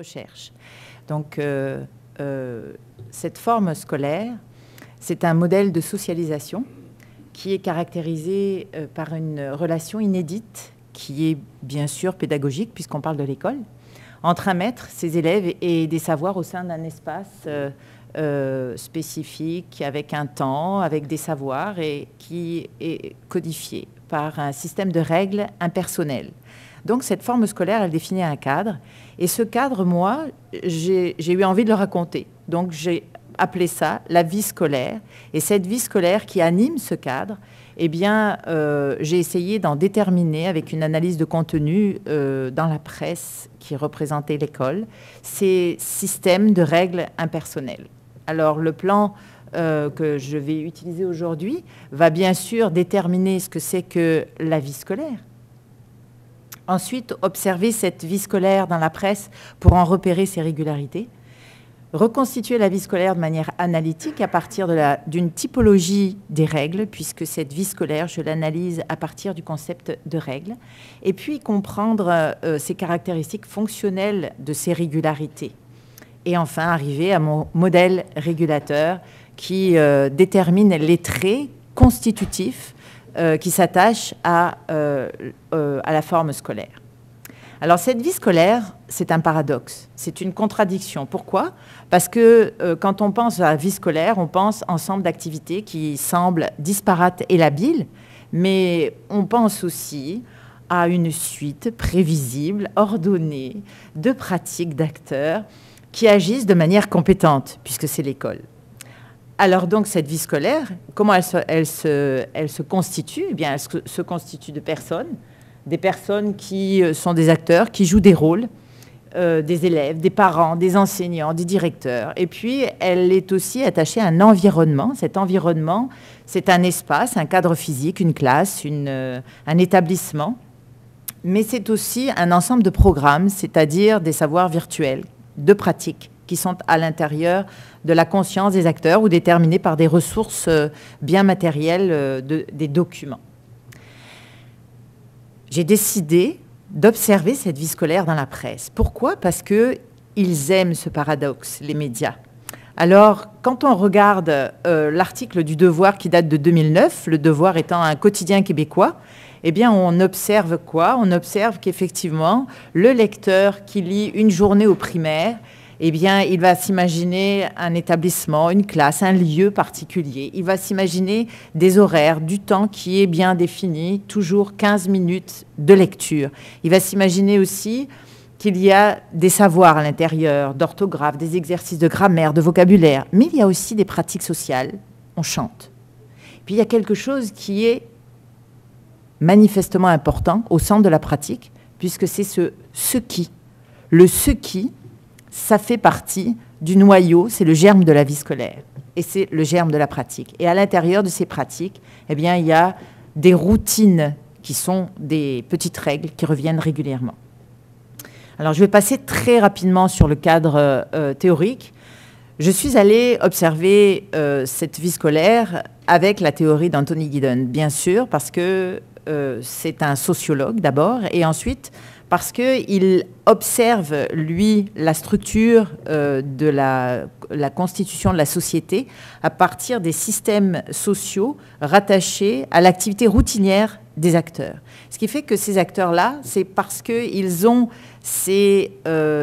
recherche. Donc, cette forme scolaire, c'est un modèle de socialisation qui est caractérisé par une relation inédite, qui est bien sûr pédagogique, puisqu'on parle de l'école, entre un maître, ses élèves et des savoirs au sein d'un espace spécifique, avec un temps, avec des savoirs, et qui est codifié par un système de règles impersonnelles. Donc cette forme scolaire, elle définit un cadre, et ce cadre, moi, j'ai eu envie de le raconter. Donc j'ai appelé ça la vie scolaire, et cette vie scolaire qui anime ce cadre, eh bien, j'ai essayé d'en déterminer avec une analyse de contenu dans la presse qui représentait l'école, ces systèmes de règles impersonnelles. Alors, le plan que je vais utiliser aujourd'hui va bien sûr déterminer ce que c'est que la vie scolaire. Ensuite, observer cette vie scolaire dans la presse pour en repérer ses régularités. Reconstituer la vie scolaire de manière analytique à partir d'une typologie des règles, puisque cette vie scolaire, je l'analyse à partir du concept de règles, et puis comprendre ces caractéristiques fonctionnelles de ces régularités. Et enfin, arriver à mon modèle régulateur qui détermine les traits constitutifs qui s'attachent à la forme scolaire. Alors, cette vie scolaire, c'est un paradoxe, c'est une contradiction. Pourquoi? Parce que quand on pense à la vie scolaire, on pense ensemble d'activités qui semblent disparates et labiles, mais on pense aussi à une suite prévisible, ordonnée, de pratiques d'acteurs qui agissent de manière compétente, puisque c'est l'école. Alors donc, cette vie scolaire, comment elle se constitue? Eh bien, elle se constitue de personnes, des personnes qui sont des acteurs, qui jouent des rôles, des élèves, des parents, des enseignants, des directeurs. Et puis, elle est aussi attachée à un environnement. Cet environnement, c'est un espace, un cadre physique, une classe, un établissement. Mais c'est aussi un ensemble de programmes, c'est-à-dire des savoirs virtuels, de pratiques, qui sont à l'intérieur de la conscience des acteurs ou déterminés par des ressources bien matérielles des documents. J'ai décidé d'observer cette vie scolaire dans la presse. Pourquoi? Parce qu'ils aiment ce paradoxe, les médias. Alors, quand on regarde l'article du Devoir qui date de 2009, le Devoir étant un quotidien québécois, eh bien, on observe quoi? On observe qu'effectivement, le lecteur qui lit une journée au primaire, eh bien, il va s'imaginer un établissement, une classe, un lieu particulier. Il va s'imaginer des horaires, du temps qui est bien défini, toujours 15 minutes de lecture. Il va s'imaginer aussi qu'il y a des savoirs à l'intérieur, d'orthographe, des exercices de grammaire, de vocabulaire. Mais il y a aussi des pratiques sociales. On chante. Puis il y a quelque chose qui est manifestement important au centre de la pratique, puisque c'est ce qui. Le ce qui, ça fait partie du noyau, c'est le germe de la vie scolaire. Et c'est le germe de la pratique. Et à l'intérieur de ces pratiques, eh bien, il y a des routines qui sont des petites règles qui reviennent régulièrement. Alors, je vais passer très rapidement sur le cadre théorique. Je suis allée observer cette vie scolaire avec la théorie d'Anthony Giddens, bien sûr, parce que c'est un sociologue d'abord, et ensuite parce qu'il observe, lui, la structure de la constitution de la société à partir des systèmes sociaux rattachés à l'activité routinière des acteurs. Ce qui fait que ces acteurs-là, c'est parce qu'ils ont ces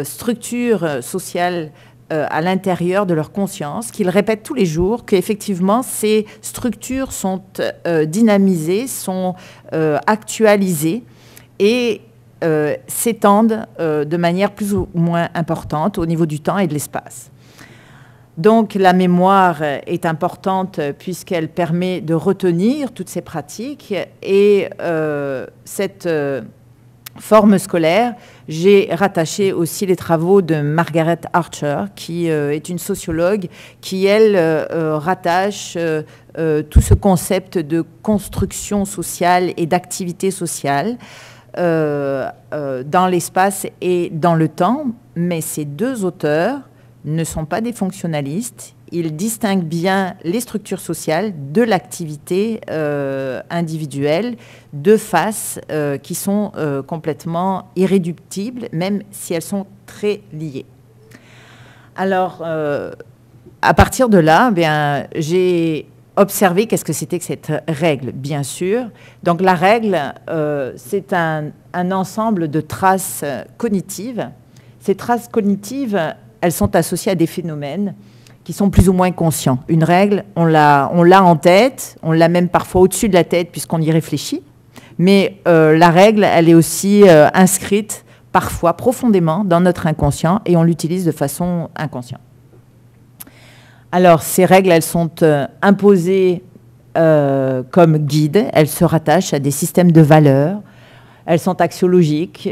structures sociales à l'intérieur de leur conscience, qu'ils répètent tous les jours, qu'effectivement, ces structures sont dynamisées, sont actualisées et s'étendent de manière plus ou moins importante au niveau du temps et de l'espace. Donc la mémoire est importante puisqu'elle permet de retenir toutes ces pratiques et cette forme scolaire, j'ai rattaché aussi les travaux de Margaret Archer, qui est une sociologue qui, elle, rattache tout ce concept de construction sociale et d'activité sociale dans l'espace et dans le temps. Mais ces deux auteurs ne sont pas des fonctionnalistes. Ils distinguent bien les structures sociales de l'activité individuelle, de faces qui sont complètement irréductibles, même si elles sont très liées. Alors, à partir de là, bien, j'ai observé qu'est-ce que c'était que cette règle, bien sûr. Donc la règle, c'est un ensemble de traces cognitives. Ces traces cognitives, elles sont associées à des phénomènes qui sont plus ou moins conscients. Une règle, on l'a en tête, on l'a même parfois au-dessus de la tête puisqu'on y réfléchit. Mais la règle, elle est aussi inscrite parfois profondément dans notre inconscient et on l'utilise de façon inconsciente. Alors, ces règles, elles sont imposées comme guides, elles se rattachent à des systèmes de valeurs, elles sont axiologiques,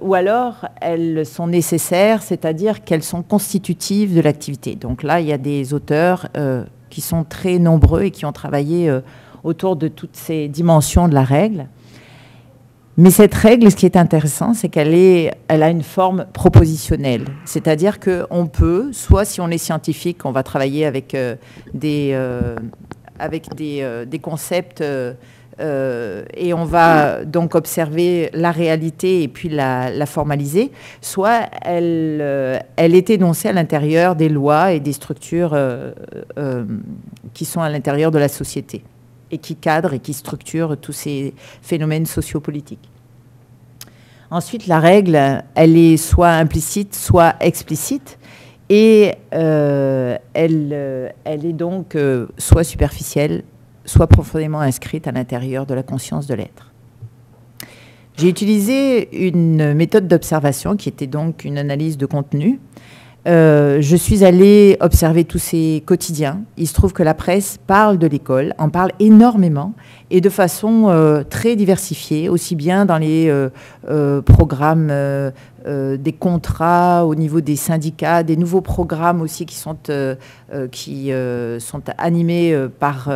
ou alors elles sont nécessaires, c'est-à-dire qu'elles sont constitutives de l'activité. Donc là, il y a des auteurs qui sont très nombreux et qui ont travaillé autour de toutes ces dimensions de la règle. Mais cette règle, ce qui est intéressant, c'est qu'elle a une forme propositionnelle. C'est-à-dire qu'on peut, soit si on est scientifique, on va travailler avec des concepts et on va donc observer la réalité et puis la formaliser, soit elle est énoncée à l'intérieur des lois et des structures qui sont à l'intérieur de la société et qui cadre et qui structure tous ces phénomènes sociopolitiques. Ensuite, la règle, elle est soit implicite, soit explicite, et elle est donc soit superficielle, soit profondément inscrite à l'intérieur de la conscience de l'être. J'ai utilisé une méthode d'observation qui était donc une analyse de contenu. Je suis allée observer tous ces quotidiens. Il se trouve que la presse parle de l'école, en parle énormément et de façon très diversifiée, aussi bien dans les programmes des contrats au niveau des syndicats, des nouveaux programmes aussi qui sont animés par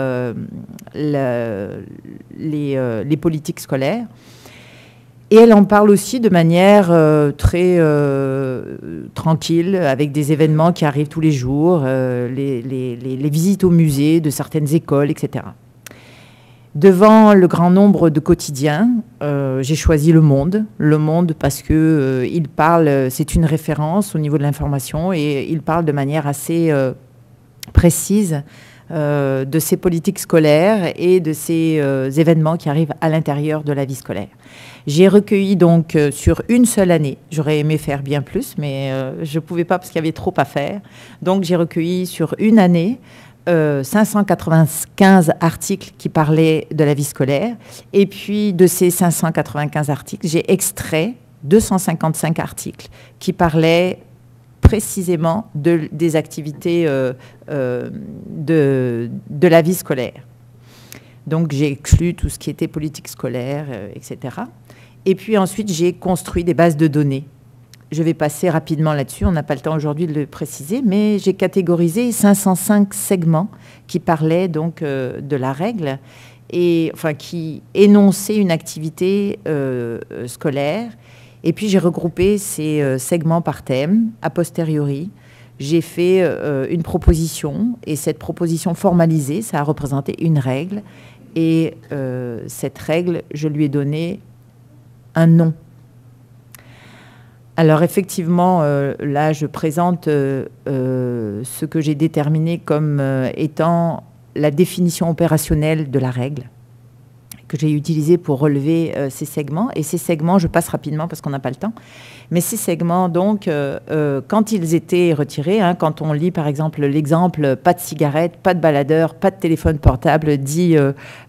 les politiques scolaires. Et elle en parle aussi de manière très tranquille, avec des événements qui arrivent tous les jours, les visites au musée de certaines écoles, etc. Devant le grand nombre de quotidiens, j'ai choisi Le Monde. Le Monde parce que il parle, c'est une référence au niveau de l'information et il parle de manière assez précise de ces politiques scolaires et de ces événements qui arrivent à l'intérieur de la vie scolaire. J'ai recueilli donc sur une seule année, j'aurais aimé faire bien plus, mais je ne pouvais pas parce qu'il y avait trop à faire. Donc j'ai recueilli sur une année 595 articles qui parlaient de la vie scolaire. Et puis de ces 595 articles, j'ai extrait 255 articles qui parlaient précisément des activités de la vie scolaire. Donc j'ai exclu tout ce qui était politique scolaire, etc. Et puis ensuite, j'ai construit des bases de données. Je vais passer rapidement là-dessus, on n'a pas le temps aujourd'hui de le préciser, mais j'ai catégorisé 505 segments qui parlaient donc de la règle, et, enfin qui énonçaient une activité scolaire. Et puis j'ai regroupé ces segments par thème, a posteriori. J'ai fait une proposition, et cette proposition formalisée, ça a représenté une règle. Et cette règle, je lui ai donné un nom. Alors effectivement, là, je présente ce que j'ai déterminé comme étant la définition opérationnelle de la règle, que j'ai utilisé pour relever ces segments. Et ces segments, je passe rapidement parce qu'on n'a pas le temps, mais ces segments, donc, quand ils étaient retirés, hein, quand on lit par exemple l'exemple « pas de cigarette, pas de baladeur, pas de téléphone portable », dit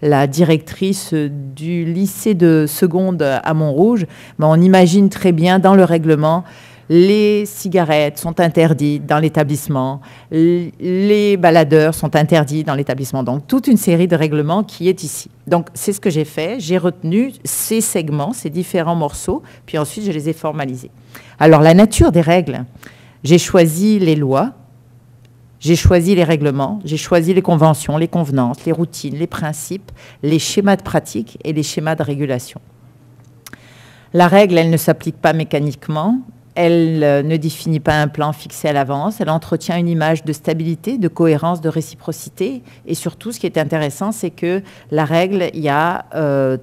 la directrice du lycée de seconde à Montrouge, ben, on imagine très bien dans le règlement les cigarettes sont interdites dans l'établissement, les baladeurs sont interdits dans l'établissement. Donc, toute une série de règlements qui est ici. Donc, c'est ce que j'ai fait. J'ai retenu ces segments, ces différents morceaux, puis ensuite, je les ai formalisés. Alors, la nature des règles, j'ai choisi les lois, j'ai choisi les règlements, j'ai choisi les conventions, les convenances, les routines, les principes, les schémas de pratique et les schémas de régulation. La règle, elle ne s'applique pas mécaniquement. Elle ne définit pas un plan fixé à l'avance. Elle entretient une image de stabilité, de cohérence, de réciprocité. Et surtout, ce qui est intéressant, c'est que la règle, il y a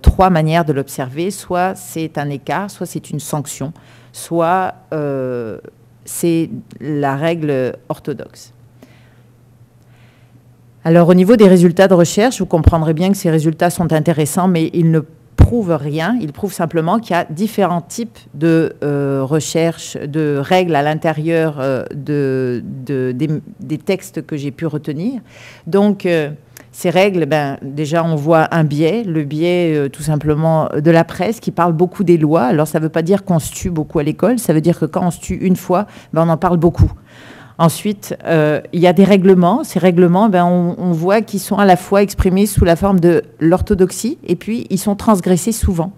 3 manières de l'observer. Soit c'est un écart, soit c'est une sanction, soit c'est la règle orthodoxe. Alors, au niveau des résultats de recherche, vous comprendrez bien que ces résultats sont intéressants, mais ils ne prouvent rien. Ils prouvent simplement qu'il y a différents types de recherche, de règles à l'intérieur des textes que j'ai pu retenir. Donc, ces règles, déjà, on voit un biais, le biais tout simplement de la presse qui parle beaucoup des lois. Alors, ça ne veut pas dire qu'on se tue beaucoup à l'école, ça veut dire que quand on se tue une fois, on en parle beaucoup. Ensuite, il y a des règlements. Ces règlements, on voit qu'ils sont à la fois exprimés sous la forme de l'orthodoxie et puis ils sont transgressés souvent.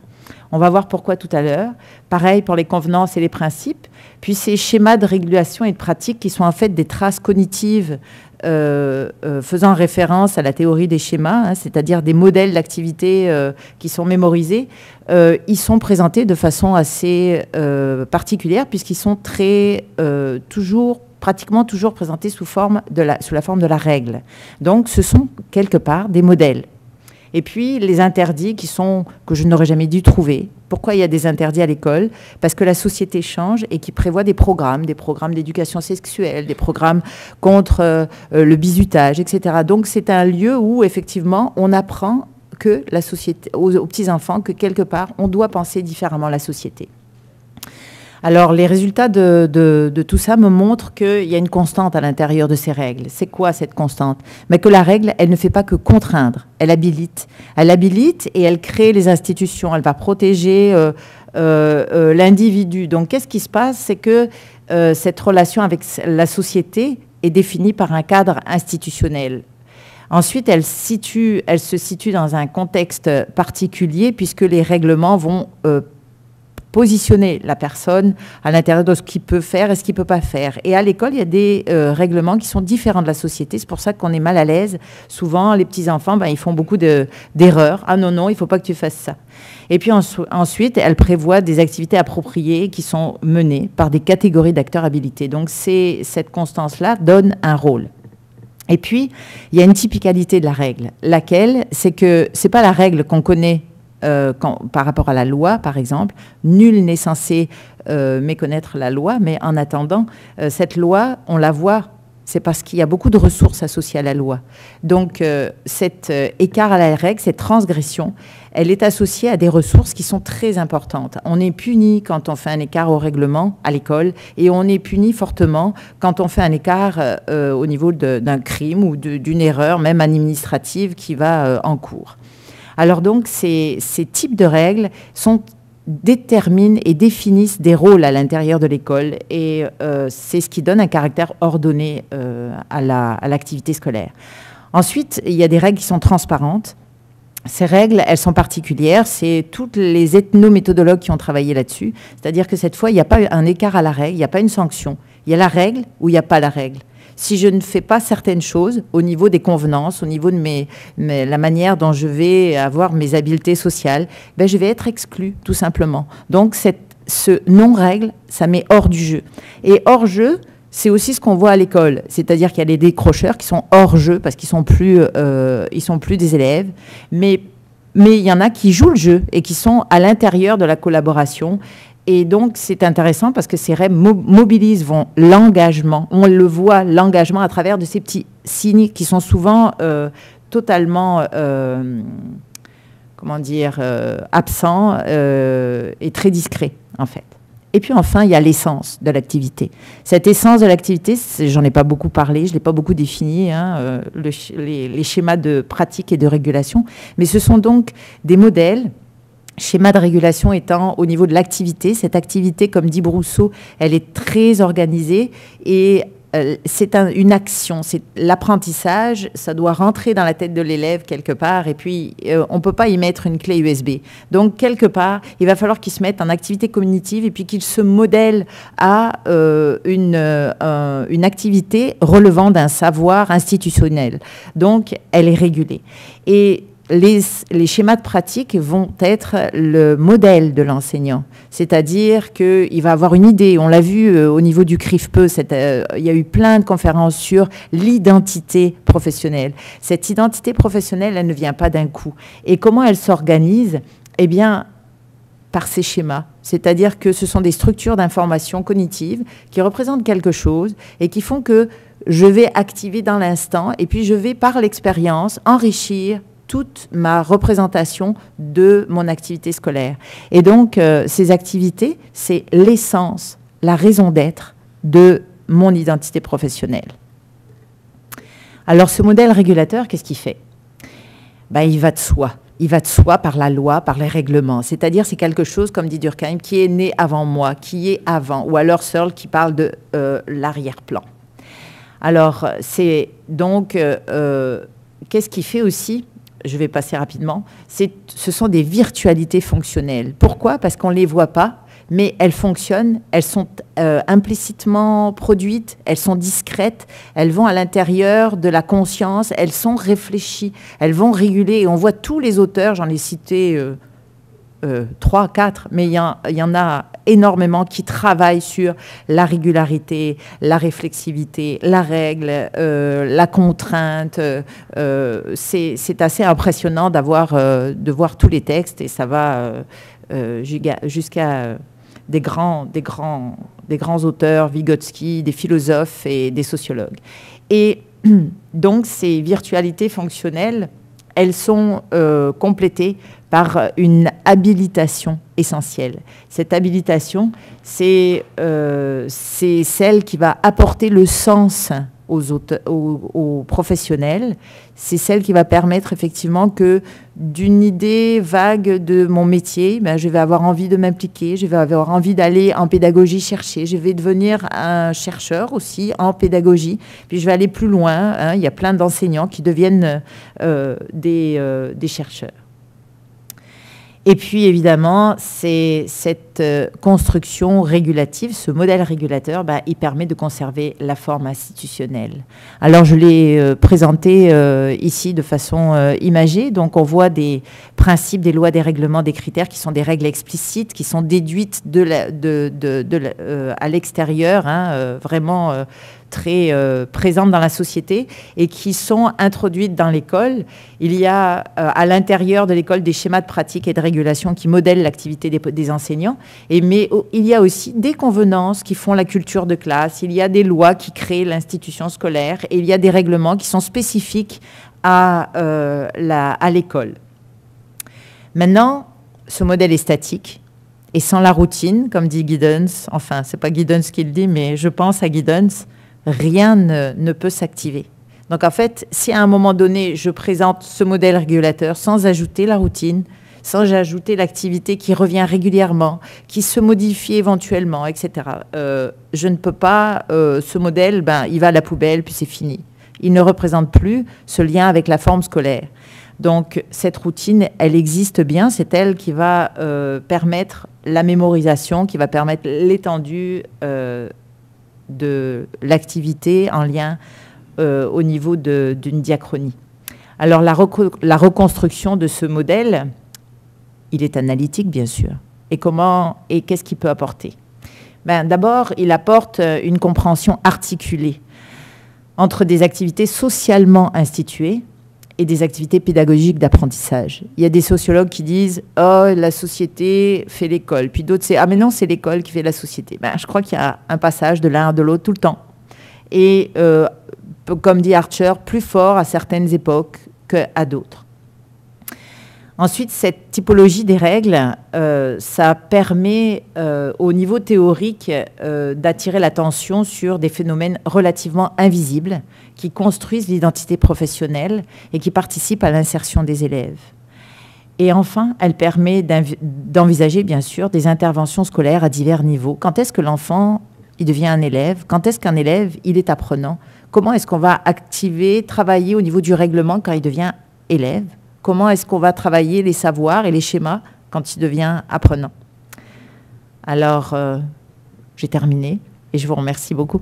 On va voir pourquoi tout à l'heure. Pareil pour les convenances et les principes. Puis ces schémas de régulation et de pratique qui sont en fait des traces cognitives faisant référence à la théorie des schémas, hein, c'est-à-dire des modèles d'activité qui sont mémorisés, ils sont présentés de façon assez particulière puisqu'ils sont pratiquement toujours présentés sous la forme de la règle. Donc, ce sont quelque part des modèles. Et puis, les interdits que je n'aurais jamais dû trouver. Pourquoi il y a des interdits à l'école? Parce que la société change et qui prévoit des programmes d'éducation sexuelle, des programmes contre le bizutage, etc. Donc, c'est un lieu où, effectivement, on apprend que la société, aux petits-enfants, que quelque part, on doit penser différemment la société. Alors, les résultats de tout ça me montrent qu'il y a une constante à l'intérieur de ces règles. C'est quoi cette constante? Mais que la règle, elle ne fait pas que contraindre, elle habilite. Elle habilite et elle crée les institutions, elle va protéger l'individu. Donc, qu'est-ce qui se passe? C'est que cette relation avec la société est définie par un cadre institutionnel. Ensuite, elle se situe dans un contexte particulier puisque les règlements vont positionner la personne à l'intérieur de ce qu'il peut faire et ce qu'il ne peut pas faire. Et à l'école, il y a des règlements qui sont différents de la société. C'est pour ça qu'on est mal à l'aise. Souvent, les petits-enfants, ils font beaucoup d'erreurs. Ah non, il ne faut pas que tu fasses ça. Et puis ensuite, elle prévoit des activités appropriées qui sont menées par des catégories d'acteurs habilités. Donc, cette constance-là donne un rôle. Et puis, il y a une typicalité de la règle, laquelle, c'est que ce n'est pas la règle qu'on connaît par rapport à la loi, par exemple. Nul n'est censé méconnaître la loi, mais en attendant, cette loi, on la voit, c'est parce qu'il y a beaucoup de ressources associées à la loi. Donc, cet écart à la règle, cette transgression, elle est associée à des ressources qui sont très importantes. On est puni quand on fait un écart au règlement à l'école et on est puni fortement quand on fait un écart au niveau d'un crime ou d'une erreur, même administrative, qui va en cours. Alors donc, ces types de règles déterminent et définissent des rôles à l'intérieur de l'école et c'est ce qui donne un caractère ordonné à l'activité scolaire. Ensuite, il y a des règles qui sont transparentes. Ces règles, elles sont particulières. C'est toutes les ethnométhodologues qui ont travaillé là-dessus. C'est-à-dire que cette fois, il n'y a pas un écart à la règle, il n'y a pas une sanction. Il y a la règle ou il n'y a pas la règle. Si je ne fais pas certaines choses au niveau des convenances, au niveau de la manière dont je vais avoir mes habiletés sociales, je vais être exclu, tout simplement. Donc, ce non-règle, ça met hors du jeu. Et hors jeu, c'est aussi ce qu'on voit à l'école. C'est-à-dire qu'il y a des décrocheurs qui sont hors jeu parce qu'ils sont plus des élèves. Mais il y en a qui jouent le jeu et qui sont à l'intérieur de la collaboration. Et donc, c'est intéressant parce que ces règles mobilisent l'engagement. On le voit, l'engagement à travers de ces petits signes qui sont souvent totalement, absents et très discrets, en fait. Et puis enfin, il y a l'essence de l'activité. Cette essence de l'activité, j'en ai pas beaucoup parlé, je ne l'ai pas beaucoup défini, les schémas de pratique et de régulation, mais ce sont donc des modèles. Schéma de régulation étant au niveau de l'activité. Cette activité, comme dit Brousseau, elle est très organisée et c'est une action. C'est l'apprentissage, ça doit rentrer dans la tête de l'élève quelque part et puis on ne peut pas y mettre une clé USB. Donc, quelque part, il va falloir qu'il se mette en activité cognitive et puis qu'il se modèle à une activité relevant d'un savoir institutionnel. Donc, elle est régulée. Et les schémas de pratique vont être le modèle de l'enseignant. C'est-à-dire qu'il va avoir une idée. On l'a vu au niveau du CRIFPE, il y a eu plein de conférences sur l'identité professionnelle. Cette identité professionnelle, elle ne vient pas d'un coup. Et comment elle s'organise? Eh bien, par ces schémas. C'est-à-dire que ce sont des structures d'information cognitive qui représentent quelque chose et qui font que je vais activer dans l'instant et puis je vais, par l'expérience, enrichir toute ma représentation de mon activité scolaire. Et donc, ces activités, c'est l'essence, la raison d'être de mon identité professionnelle. Alors, ce modèle régulateur, qu'est-ce qu'il fait? Ben, il va de soi. Il va de soi par la loi, par les règlements. C'est-à-dire, c'est quelque chose, comme dit Durkheim, qui est né avant moi, qui est avant. Ou alors Searle qui parle de l'arrière-plan. Alors, c'est donc, qu'est-ce qui fait aussi? Je vais passer rapidement. Ce sont des virtualités fonctionnelles. Pourquoi? Parce qu'on ne les voit pas, mais elles fonctionnent, elles sont implicitement produites, elles sont discrètes, elles vont à l'intérieur de la conscience, elles sont réfléchies, elles vont réguler. Et on voit tous les auteurs, j'en ai cité 3, 4, mais il y en a énormément qui travaillent sur la régularité, la réflexivité, la règle, la contrainte. C'est assez impressionnant de voir tous les textes et ça va jusqu'à des grands auteurs, Vygotsky, des philosophes et des sociologues. Et donc ces virtualités fonctionnelles, elles sont complétées par une habilitation essentielle. Cette habilitation, c'est celle qui va apporter le sens aux professionnels. C'est celle qui va permettre effectivement que d'une idée vague de mon métier, ben, je vais avoir envie de m'impliquer, je vais avoir envie d'aller en pédagogie chercher, je vais devenir un chercheur aussi en pédagogie, puis je vais aller plus loin, hein, il y a plein d'enseignants qui deviennent des chercheurs. Et puis, évidemment, c'est cette construction régulative, ce modèle régulateur, bah, il permet de conserver la forme institutionnelle. Alors, je l'ai présenté ici de façon imagée. Donc, on voit des principes, des lois, des règlements, des critères qui sont des règles explicites, qui sont déduites à l'extérieur, hein, vraiment très présentes dans la société et qui sont introduites dans l'école. Il y a à l'intérieur de l'école des schémas de pratique et de régulation qui modèlent l'activité des enseignants, mais il y a aussi des convenances qui font la culture de classe, il y a des lois qui créent l'institution scolaire et il y a des règlements qui sont spécifiques à l'école. Maintenant, ce modèle est statique et sans la routine, comme dit Giddens, enfin, c'est pas Giddens qui le dit, mais je pense à Giddens, rien ne peut s'activer. Donc en fait, si à un moment donné, je présente ce modèle régulateur sans ajouter la routine, sans ajouter l'activité qui revient régulièrement, qui se modifie éventuellement, etc., je ne peux pas, ce modèle, ben, il va à la poubelle, puis c'est fini. Il ne représente plus ce lien avec la forme scolaire. Donc cette routine, elle existe bien, c'est elle qui va permettre la mémorisation, qui va permettre l'étendue de l'activité en lien au niveau d'une diachronie. Alors la reconstruction de ce modèle, il est analytique bien sûr. Et qu'est-ce qu'il peut apporter? Ben, d'abord, il apporte une compréhension articulée entre des activités socialement instituées et des activités pédagogiques d'apprentissage. Il y a des sociologues qui disent « Oh, la société fait l'école ». Puis d'autres, c'est « Ah, mais non, c'est l'école qui fait la société ». Ben, je crois qu'il y a un passage de l'un à de l'autre tout le temps. Et comme dit Archer, plus fort à certaines époques qu'à d'autres. Ensuite, cette typologie des règles, ça permet au niveau théorique d'attirer l'attention sur des phénomènes relativement invisibles qui construisent l'identité professionnelle et qui participent à l'insertion des élèves. Et enfin, elle permet d'envisager, bien sûr, des interventions scolaires à divers niveaux. Quand est-ce que l'enfant il devient un élève? Quand est-ce qu'un élève il est apprenant? Comment est-ce qu'on va activer, travailler au niveau du règlement quand il devient élève? Comment est-ce qu'on va travailler les savoirs et les schémas quand il devient apprenant? Alors, j'ai terminé et je vous remercie beaucoup.